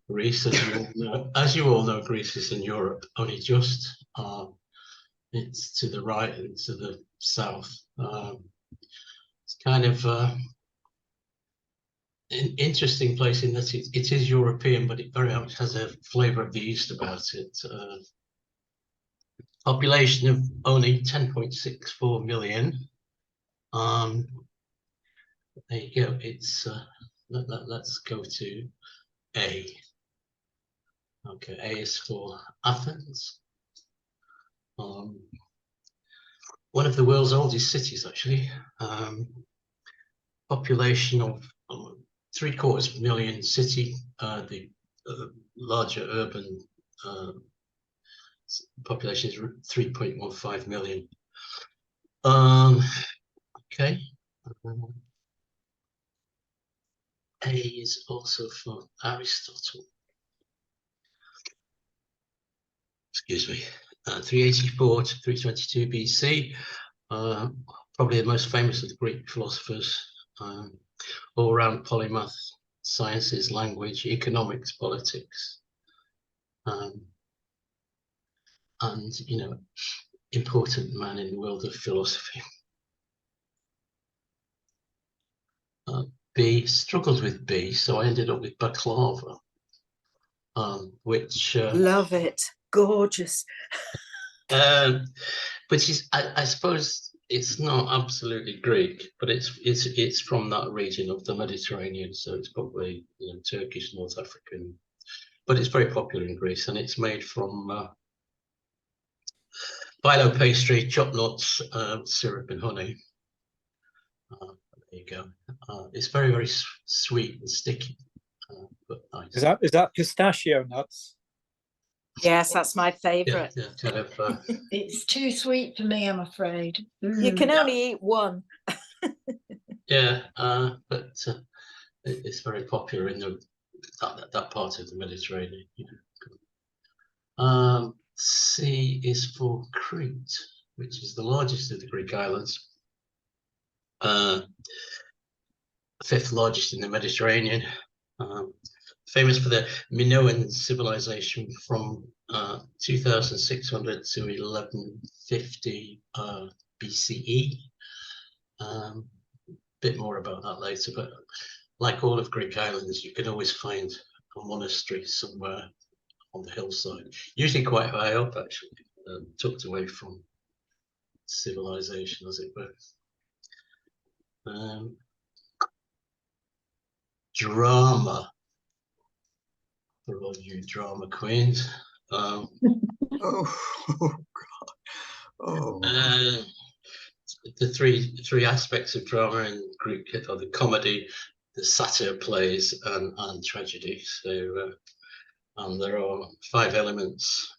Greece, as you all know, Greece is in Europe, only just. It's to the right and to the south. It's kind of an interesting place in that it is European, but it very much has a flavour of the East about it. Population of only 10.64 million. There you go. It's let's go to A. Okay, A is for Athens. One of the world's oldest cities, actually. Population of 750,000 city. The larger urban population is 3.15 million. Okay. A is also for Aristotle. Excuse me. 384 to 322 BC. Probably the most famous of the Greek philosophers. All around polymath, sciences, language, economics, politics. And, important man in the world of philosophy. B, struggled with B, so I ended up with baklava, which... Love it. Gorgeous. Which is, I suppose, it's not absolutely Greek, but it's from that region of the Mediterranean, so it's probably Turkish, North African, but it's very popular in Greece, and it's made from phyllo pastry, chopped nuts, syrup, and honey. There you go. It's very, very sweet and sticky, but nice. Is that pistachio nuts? Yes, that's my favorite. Yeah, kind of. It's too sweet for me, I'm afraid. You can only eat one. Yeah, but it's very popular in that part of the Mediterranean. C is for Crete, which is the largest of the Greek islands. Fifth largest in the Mediterranean. Famous for the Minoan civilization from 2600 to 1150 BCE. Bit more about that later, but like all of Greek islands, you can always find a monastery somewhere on the hillside, usually quite high up, actually, tucked away from civilization, as it were. Drama. For all you drama queens. Oh God. Oh. The three aspects of drama in Greek are the comedy, the satire plays, and tragedy. So, and there are 5 elements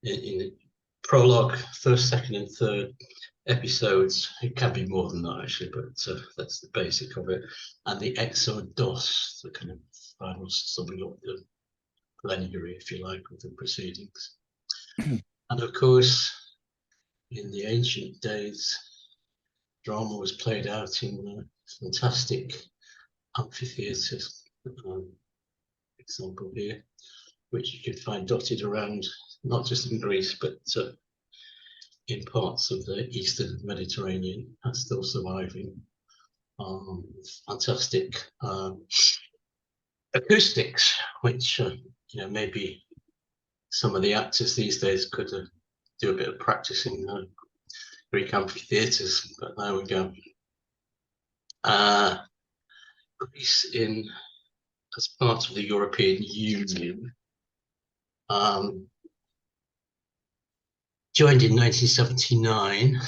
in the prologue, first, second, and third episodes. It can be more than that, actually, but that's the basic of it. And the exodos, the kind of final summing up the plenary, if you like, of the proceedings. And of course, in the ancient days, drama was played out in fantastic amphitheatres. Example here, which you can find dotted around, not just in Greece, but in parts of the eastern Mediterranean, are still surviving. Fantastic acoustics, which maybe some of the actors these days could do a bit of practicing Greek amphitheatres, but there we go. Greece as part of the European Union, joined in 1979.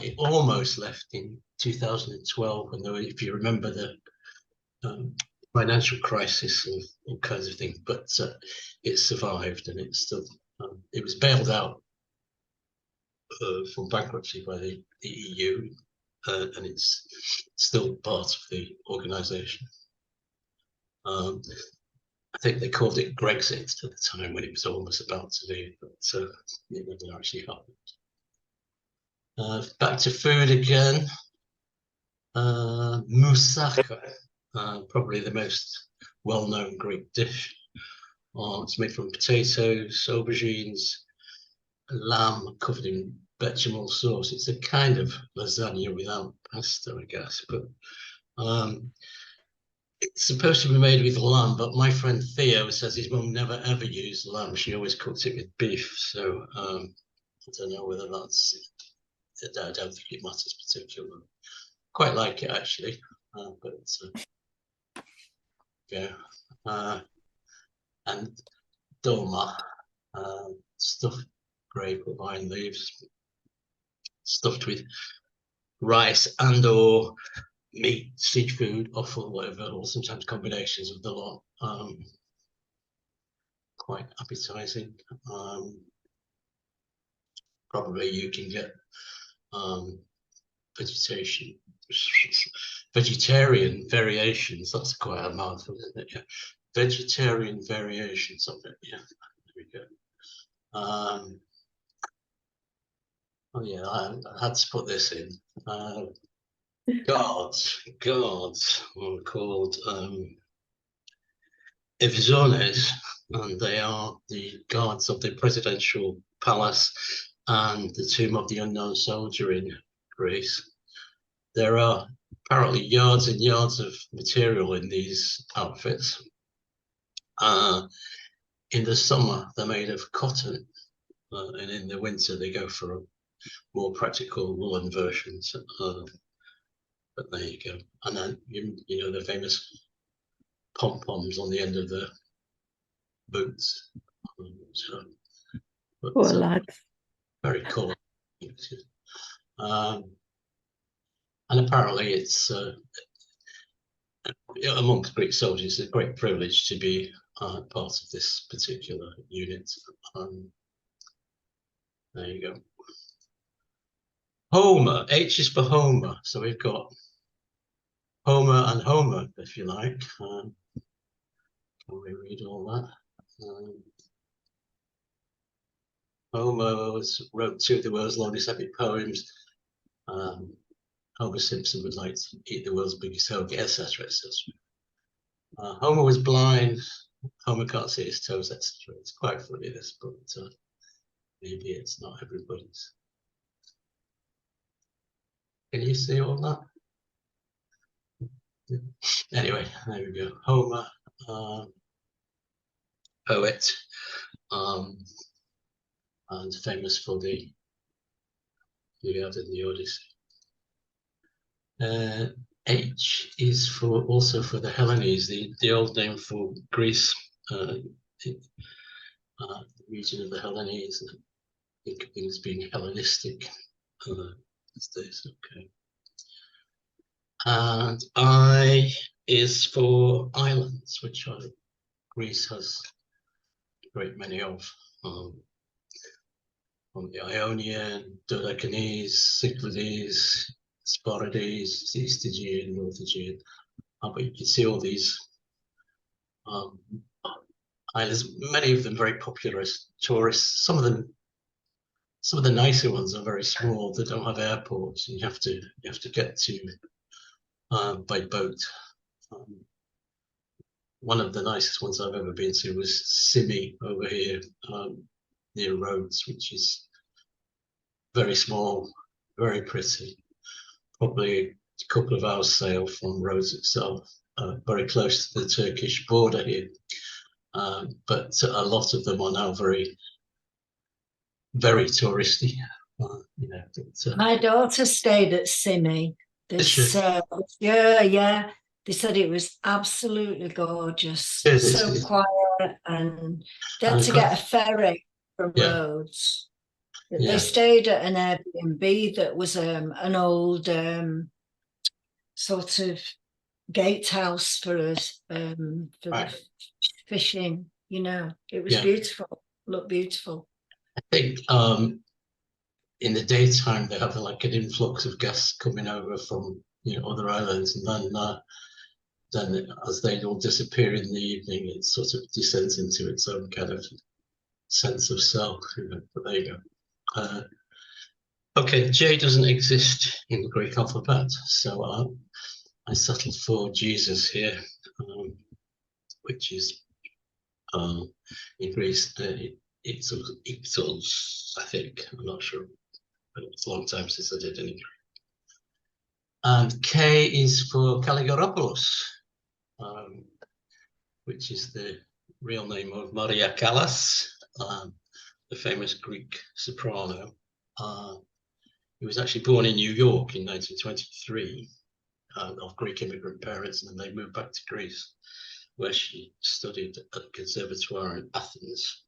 It almost left in 2012, and if you remember the financial crisis and all kinds of things, but it survived, and it's still it was bailed out from bankruptcy by the EU, and it's still part of the organisation. I think they called it Grexit at the time when it was almost about to leave, but it never actually happened. Back to food again. Moussaka, probably the most well-known Greek dish. It's made from potatoes, aubergines, lamb covered in bechamel sauce. It's a kind of lasagna without pasta, I guess, but it's supposed to be made with lamb, but my friend Theo says his mum never ever used lamb. She always cooked it with beef. So I don't know whether that's, I don't think it matters particularly. Quite like it actually, but yeah. And dolma, stuffed grape or vine leaves, stuffed with rice and or meat, seafood, offal, whatever, or sometimes combinations of the lot. Quite appetizing. Probably you can get vegetarian variations. That's quite a mouthful, isn't it? Yeah, vegetarian variations of it. Yeah, there we go. Oh yeah, I had to put this in. Guards called Evizones, and they are the guards of the presidential palace and the tomb of the unknown soldier in Greece. There are apparently yards and yards of material in these outfits. In the summer, they're made of cotton, and in the winter, they go for more practical woolen versions. But there you go. And then, you know, the famous pom-poms on the end of the boots. So, but, Poor lads. very cool. And apparently it's amongst Greek soldiers a great privilege to be part of this particular unit. There you go. Homer, H is for Homer. So we've got Homer and Homer, if you like. Can we read all that? Homer wrote two of the world's longest epic poems. Homer Simpson would like to eat the world's biggest hoagie, etc., etc. Homer was blind. Homer can't see his toes, etc. It's quite funny, this, but maybe it's not everybody's. Can you see all that? Anyway, there we go. Homer, poet, and famous for the Iliad and the Odyssey. H is for also for the Hellenes, the old name for Greece, the region of the Hellenes. Think of things being Hellenistic these days. Okay. And I is for islands, which Greece has a great many of. On the Ionian, Dodecanese, Cyclades, Sporades, East Aegean, North Aegean. But you can see all these islands, many of them very popular as tourists. Some of the nicer ones are very small. They don't have airports, and you have to get to by boat. One of the nicest ones I've ever been to was Simi over here near Rhodes, which is very small, very pretty. Probably a couple of hours sail from Rhodes itself, very close to the Turkish border here. But a lot of them are now very, very touristy. You know, My daughter stayed at Simi this yeah. They said it was absolutely gorgeous, so quiet, and they had to get a ferry from Rhodes. They stayed at an Airbnb that was an old sort of gatehouse for us for fishing. You know, it was beautiful. Looked beautiful. I think in the daytime they have like an influx of guests coming over from other islands, and then as they all disappear in the evening, it sort of descends into its own kind of sense of self. But there you go. Okay, J doesn't exist in the Greek alphabet, so I settled for Jesus here, which is in Greece. Ipsos, I think. I'm not sure, but it's a long time since I did any. And K is for Kalogeropoulos, which is the real name of Maria Callas, the famous Greek soprano. He was actually born in New York in 1923 of Greek immigrant parents, and then they moved back to Greece, where she studied at the Conservatoire in Athens.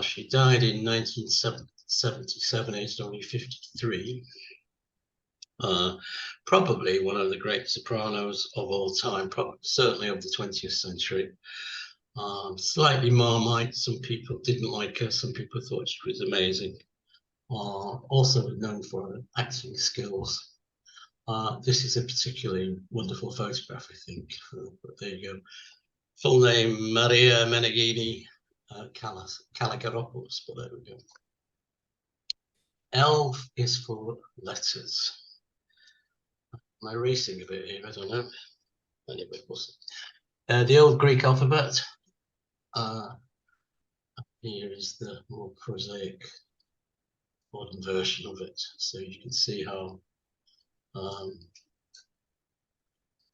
She died in 1977, aged only 53. Probably one of the great sopranos of all time, certainly of the 20th century. Slightly Marmite. Some people didn't like her. Some people thought she was amazing. Also known for her acting skills. This is a particularly wonderful photograph, I think. But there you go. Full name Maria Meneghini Kalogeropoulos, but there we go. L is for letters. Am I racing a bit here? I don't know. Anyway, we'll see. The old Greek alphabet. Here is the more prosaic modern version of it, so you can see how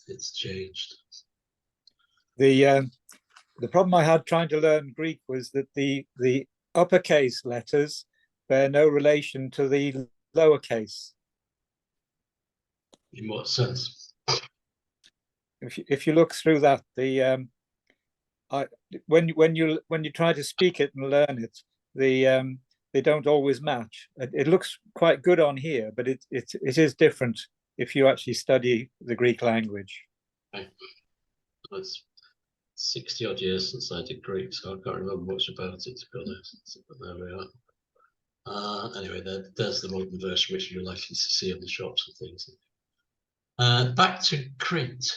it's changed. The problem I had trying to learn Greek was that the uppercase letters bear no relation to the lowercase. In what sense? If you look through that, when you try to speak it and learn it, they don't always match. It looks quite good on here, but it is different if you actually study the Greek language. Right. It's 60 odd years since I did Greek, so I can't remember much about it, to be honest. But there we are. Anyway, there's the modern version, which you're likely to see in the shops and things. Back to Crete.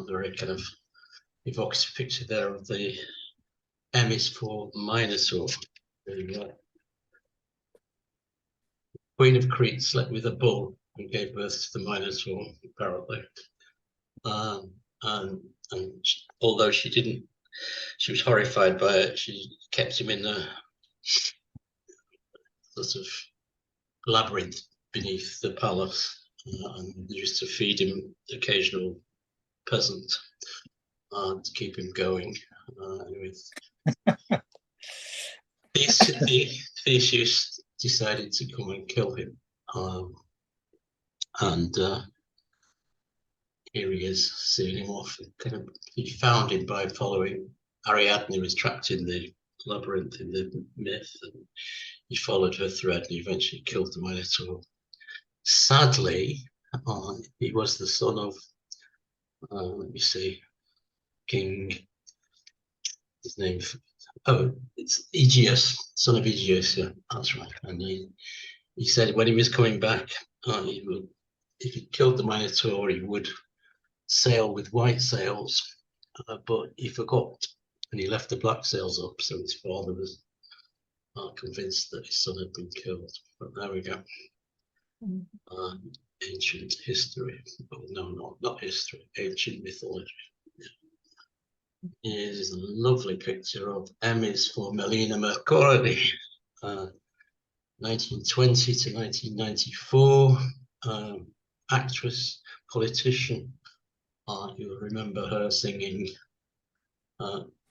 Very kind of evocative picture there of the M is for Minotaur. Queen of Crete slept with a bull and gave birth to the Minotaur, apparently. And although she was horrified by it, she kept him in the sort of labyrinth beneath the palace, and used to feed him occasional peasant to keep him going. Anyway, Theseus decided to come and kill him, and here he is, seeing him off. He found him by following Ariadne, was trapped in the labyrinth in the myth, and he followed her thread and eventually killed the Minotaur. Sadly, he was the son of, let me see, King, his name, it's Aegeus, son of Aegeus, yeah, that's right. And he said when he was coming back, if he killed the Minotaur, he would sail with white sails, but he forgot and he left the black sails up, so his father was convinced that his son had been killed. But there we go. Ancient history. Oh, no, not history, ancient mythology. Here's a lovely picture of M is for Melina Mercouri, 1920 to 1994, actress, politician. You'll remember her singing,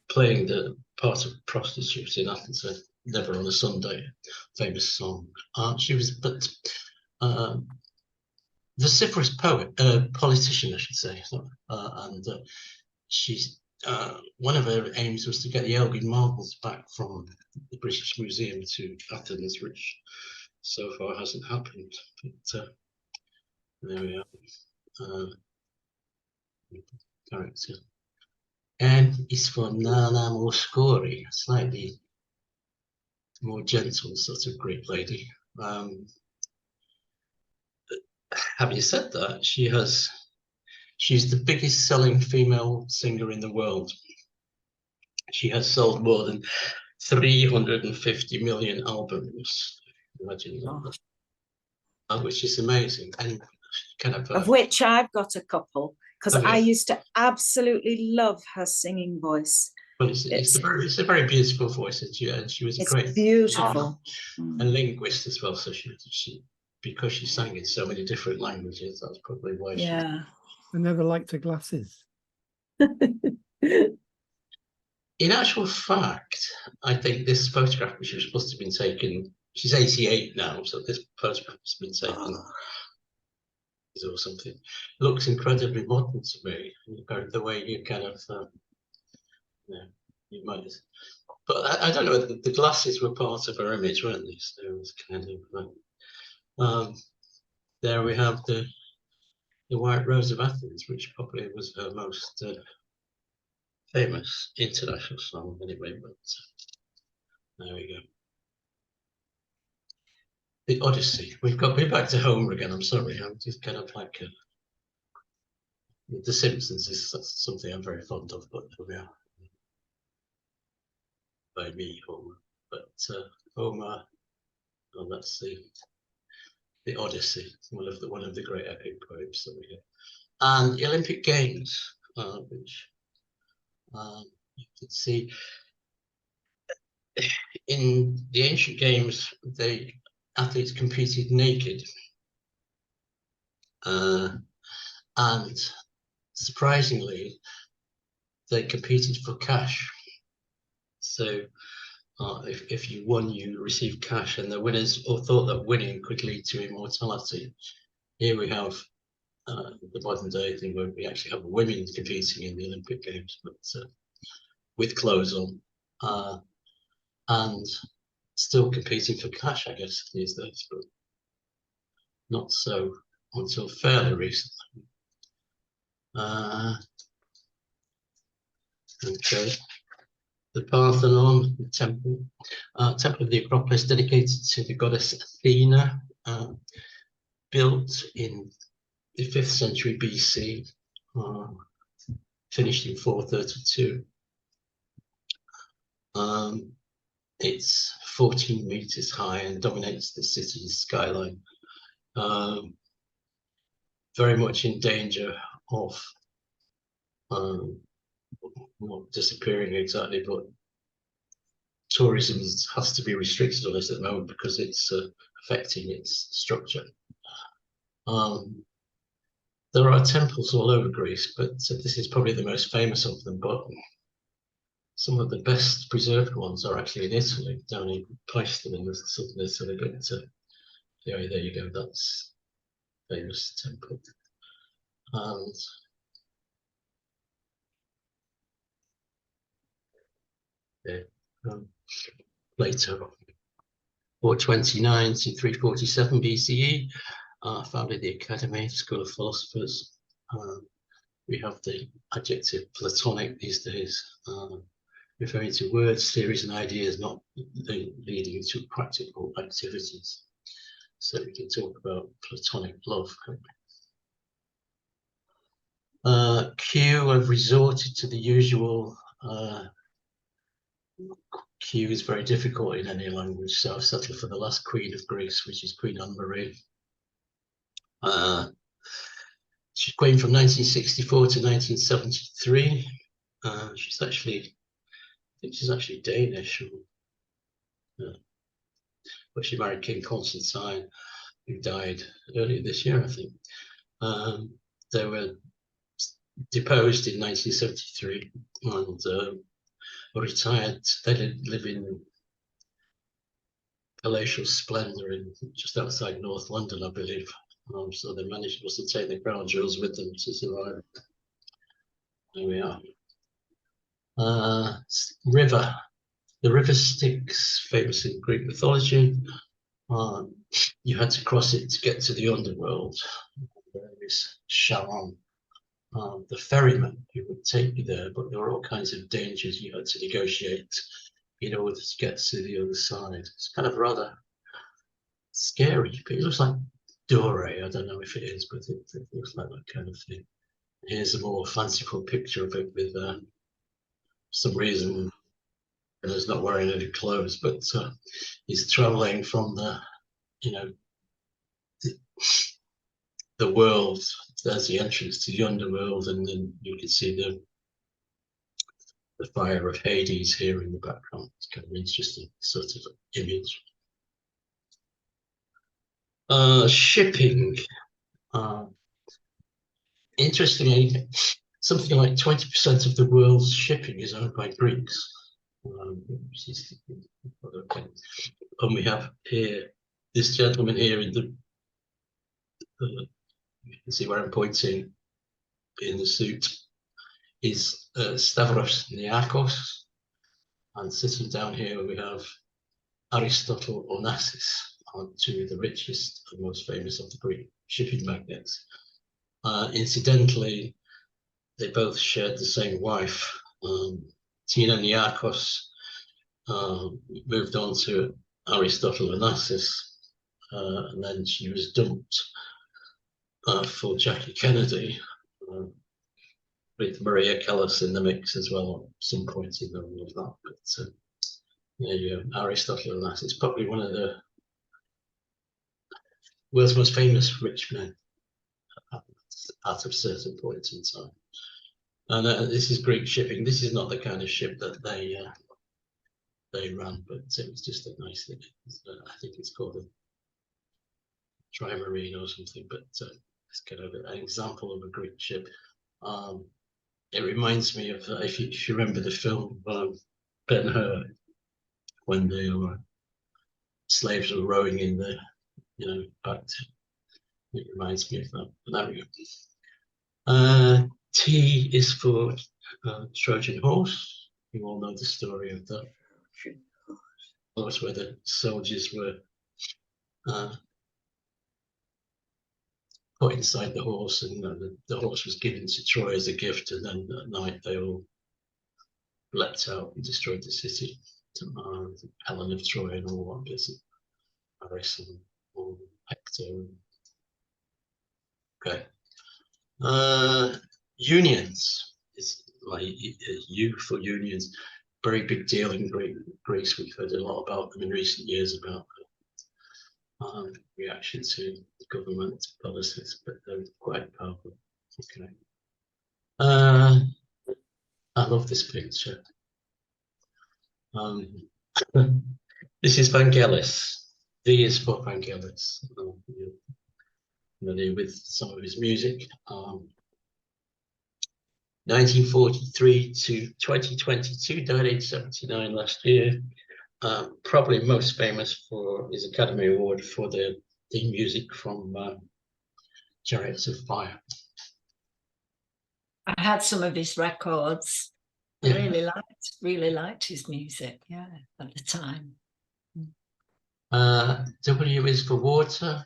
playing the part of prostitute in Athens, Never on a Sunday, famous song. She was, but vociferous poet, politician, I should say, and she's one of her aims was to get the Elgin marbles back from the British Museum to Athens, which so far hasn't happened. But there we are. Character. And it's for Nana Mouskouri, slightly more gentle sort of Greek lady. Having said that, she's the biggest selling female singer in the world. She has sold more than 350 million albums. Imagine that, which is amazing. And kind of which I've got a couple, because I used to absolutely love her singing voice. Well, it's a very beautiful voice, and she was a It's great beautiful. a linguist as well. So she because she sang in so many different languages, that's probably why Yeah. I never liked her glasses. In actual fact, I think this photograph, which was supposed to have been taken, she's 88 now, so this photograph has been taken or something, looks incredibly modern to me. The way you kind of, you might, but I don't know, the glasses were part of her image, weren't they? So it was kind of, there we have the White Rose of Athens, which probably was her most famous international song anyway, but there we go. The Odyssey. We've got me back to Homer again. I'm sorry. I'm just kind of like The Simpsons is something I'm very fond of, but here we are. By me, Homer. But Homer. Oh, that's the Odyssey. One of the great epic poems that we get. And the Olympic Games, which you can see in the ancient games, the athletes competed naked, and surprisingly, they competed for cash. So if you won, you received cash, and the winners all thought that winning could lead to immortality. Here we have the modern day thing where we actually have women competing in the Olympic Games, but with clothes on, and still competing for cash, I guess, these days, but not so until fairly recently. Okay. The Parthenon, the temple of the Acropolis, dedicated to the goddess Athena, built in the 5th century BC, finished in 432. It's 14 meters high and dominates the city's skyline. Very much in danger of not disappearing exactly, but tourism has to be restricted on this at the moment because it's affecting its structure. There are temples all over Greece, but this is probably the most famous of them. But some of the best preserved ones are actually in Italy, down in Paestum in southern Italy. But anyway, there you go. That's a famous temple. And Plato, 429 to 347 BCE, founded the Academy, School of Philosophers. We have the adjective Platonic these days, referring to words, theories, and ideas not leading to practical activities. So we can talk about Platonic love. Q have resorted to the usual. Q is very difficult in any language, so I've settled for the last queen of Greece, which is Queen Anne-Marie. She's queen from 1964 to 1973. She's actually, I think she's actually Danish, but she married King Constantine, who died earlier this year, I think. They were deposed in 1973 and retired. They live in palatial splendor in just outside North London, I believe. So they managed to take the crown jewels with them to survive. There we are. River. The river Styx, famous in Greek mythology. You had to cross it to get to the underworld. There is Charon, the ferryman who would take you there, but there were all kinds of dangers you had to negotiate in order to get to the other side. It's kind of rather scary, but it looks like Dore. I don't know if it is, but it looks like that kind of thing. Here's a more fanciful picture of it with some reason he's not wearing any clothes, but he's traveling from the, the world. There's the entrance to the underworld, and then you can see the fire of Hades here in the background. It's kind of interesting sort of image. Shipping. Interestingly, something like 20% of the world's shipping is owned by Greeks. And we have here this gentleman here in the you can see where I'm pointing in the suit is Stavros Niarchos, and sitting down here we have Aristotle Onassis, two of the richest and most famous of the Greek shipping magnates. Incidentally, they both shared the same wife. Tina Niarchos moved on to Aristotle Onassis, and then she was dumped for Jackie Kennedy, with Maria Callas in the mix as well at some point in all of that. But there you go, Aristotle Onassis, probably one of the world's most famous rich men at a certain point in time. And this is Greek shipping. This is not the kind of ship that they ran, but it was just a nice thing. I think it's called a trimarine or something, but it's kind of an example of a Greek ship. It reminds me of, if you remember the film Ben-Hur, when the slaves were rowing in the, back to, it reminds me of that. But there we go. T is for Trojan horse. You all know the story of that. Horse where the soldiers were put inside the horse, and the horse was given to Troy as a gift, and then at night they all leapt out and destroyed the city. Helen of Troy and all that bits, Paris and all, Hector. Okay. Unions is like U for unions. Very big deal in Greece. We've heard a lot about them in recent years about reaction to government policies, but they're quite powerful. Okay. I love this picture. This is Vangelis. V is for Vangelis. Familiar with some of his music. 1943 to 2022, died age 79 last year. Probably most famous for his Academy Award for the theme music from Chariots of Fire. I had some of his records. I really liked his music, yeah, at the time. W is for water,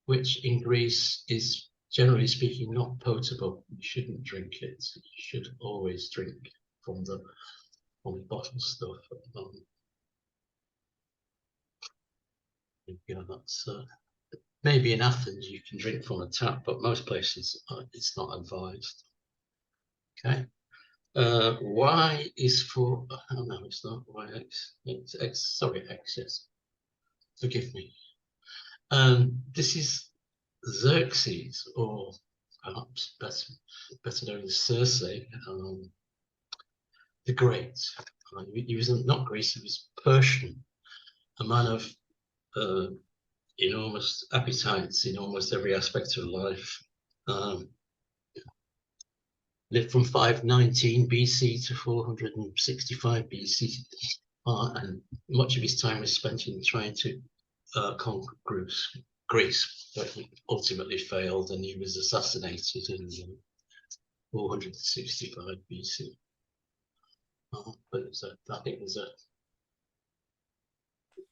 which in Greece is, generally speaking, not potable. You shouldn't drink it. You should always drink from the bottle stuff. That's maybe in Athens you can drink from a tap, but most places it's not advised. Okay. Y is for, oh no, it's not YX. It's X. Sorry, X. Yes. Forgive me. This is Xerxes, or perhaps better known as Circe, the Great. He was not Greece, he was Persian, a man of enormous appetites in almost every aspect of life. Lived from 519 BC to 465 BC, and much of his time was spent in trying to conquer Greece, but he ultimately failed, and he was assassinated in 465 BC. But I think there's a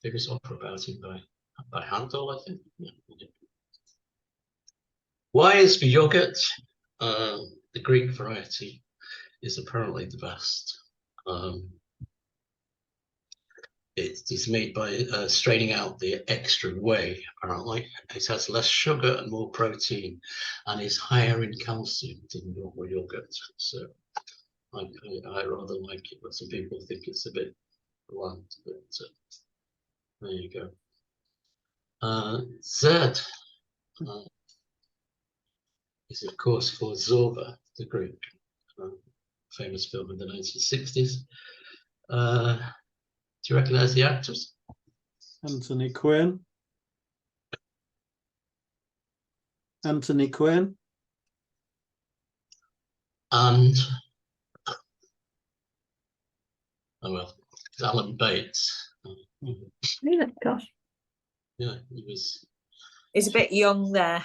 famous opera about him by Handel, I think. Yeah. Y is for yogurt. The Greek variety is apparently the best. It is made by straining out the extra whey, apparently. It has less sugar and more protein, and is higher in calcium than normal yogurt. So I rather like it, but some people think it's a bit bland. But there you go. Z is of course for Zorba, the Greek famous film in the 1960s. Do you recognise the actors? Anthony Quinn. Anthony Quinn. And oh well, it's Alan Bates. Yeah, gosh. Yeah, he was. He's a bit young there.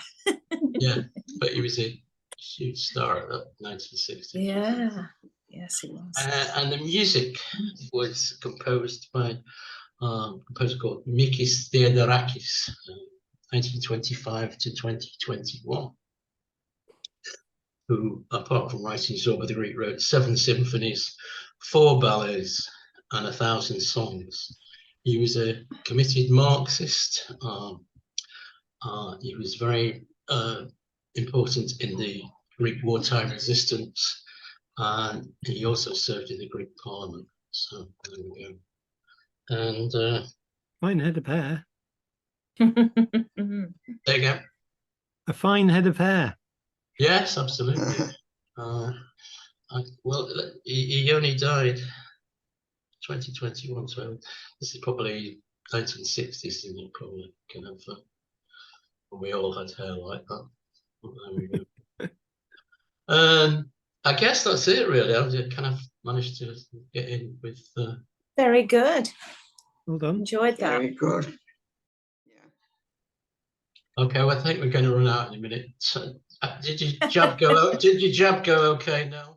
Yeah, but he was a huge star at that 1960s. Yeah. Yes, he was. And the music was composed by a composer called Mikis Theodorakis, 1925 to 2021, who, apart from writing Zorba the Greek, wrote 7 symphonies, 4 ballets, and 1,000 songs. He was a committed Marxist. He was very important in the Greek wartime resistance, and he also served in the Greek Parliament. So there we go. And Fine head of hair. there you go. A fine head of hair. Yes, absolutely. Well, he only died 2021, so this is probably 1960s, and you probably can have. We all had hair like that. There we go. I guess that's it, really. I've kind of managed to get in with. Very good. Well done. Enjoyed that. Very good. Okay, well, I think we're going to run out in a minute. So, did your jab go? Did your jab go okay now?